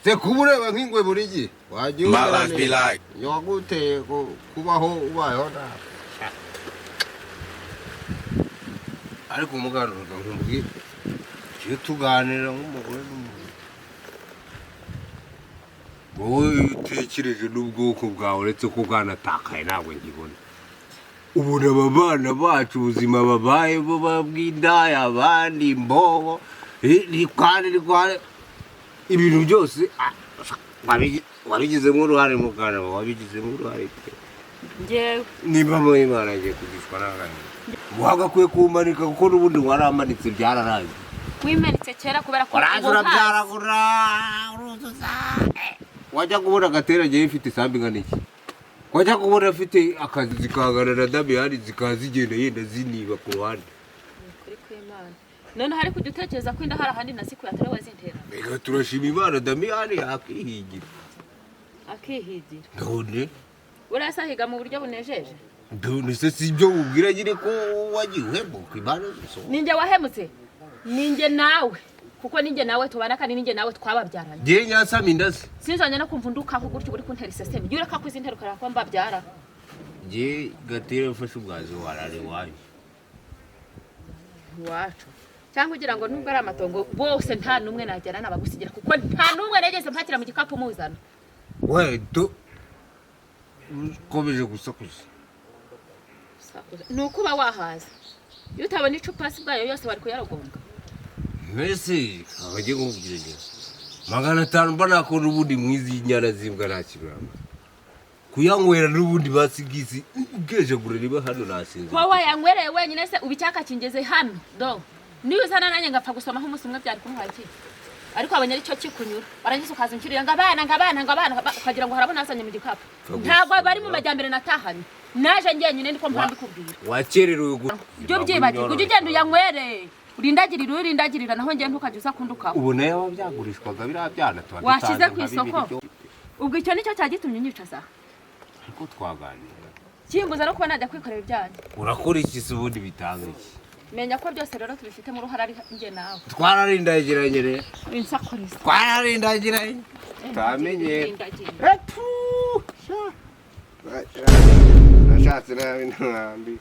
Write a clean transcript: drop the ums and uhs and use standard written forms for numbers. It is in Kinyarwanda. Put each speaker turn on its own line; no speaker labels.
se kubureba nk'ingwe buri gihe wagiye
My life be like
yoguteye kubaho ubayeho na ariko umuganura nk'umbwi cyo tuganira nk'umugore n'umugore wowe utekereje n'ubwoko bwawe uretse ko bwanatakaye ntabwo ngibona ubona aba bana bacu ubuzima babaye bo babwindaya abandi imbobo rikwane ibintu byose wabigizemo uruhare mu Rwanda wabigizemo uruhare
njyewe
niba mu Imana ngiye kugishwa n'abandi wagakwiye kumanika kuko n'ubundi waramanitse byararangiye
wimanitse kera kubera ko
warazura byaragura uruzuza wajya kubona agaterage ifite isambi ngana iki wajya kubona afite akazi zikahangana na damiyani zikazigenda yenda ziniba ku ruhande
kuri kw'Imana none hari kujya utekereza ko inda hari ahandi nasiku yatari wazintera
reka turashima Imana damiyani yakihigira none
urasahiga mu buryo bunejeje
none se si ibyo ubwira nyine ko wagiye uhemuka Imana
ninjye wahemutse ninjye nawe kuko ninjye nawe tubana kandi ninjye nawe twababyaranye
je nyasama indazi
sinzanye no kumva ndukaho gutyo uri kuntera system yura ka kwizintera ukara ko mbabyara
je gatire ufashe ubwazi warare wayo
wacu cyangwa ugira ngo nubwo ari amatongo bose nta numwe najyana nabagusigira kuko nta numwe negeze mpakira mu gikapu muzana
we do komeje gusakuza
nuko ba wahaza iyo utabona icupa bwayo yose bari kuyarogonga
mbese abagiye kumubwira 500 mbona ko n'ubundi mwizi inyana zimbwa nta kibiramo kuyanywera n'ubundi basigisi ugeje gure niba hano nasinze
ko wayanywereye wenyine se ubicyaka kingeze hano do niyo uzana nanye ngapfa gusoma aho umusumwe byari kumuhaye iki ariko abanya ari cyo kikunyura barangiza ukaza incurira ngabana ukagira ngo harabona asanye mu gikapu ntabwo bari mu majyambere natahanye naje ngenyine ndiko mpora mbikubwira
wakererewe
byo byibagi kujya ugenda uyanywere urindagirira naho ngiye ntukaje usakunduka
ubu nayo byagurishwaga birabyana twari
washize ku isoko ubwo icyo nicyo cyagitumye unyica sa
ariko twaganira
kimbuza no kuba najya kwikorera ibyanjye
urakora iki se ubundi bitanga iki
menya ko byose rero tubifite mu ruhara ari nge nawe
twararindagiranye rero
insakuriza
twararindagiranye tamenye nashatse nabi ntambi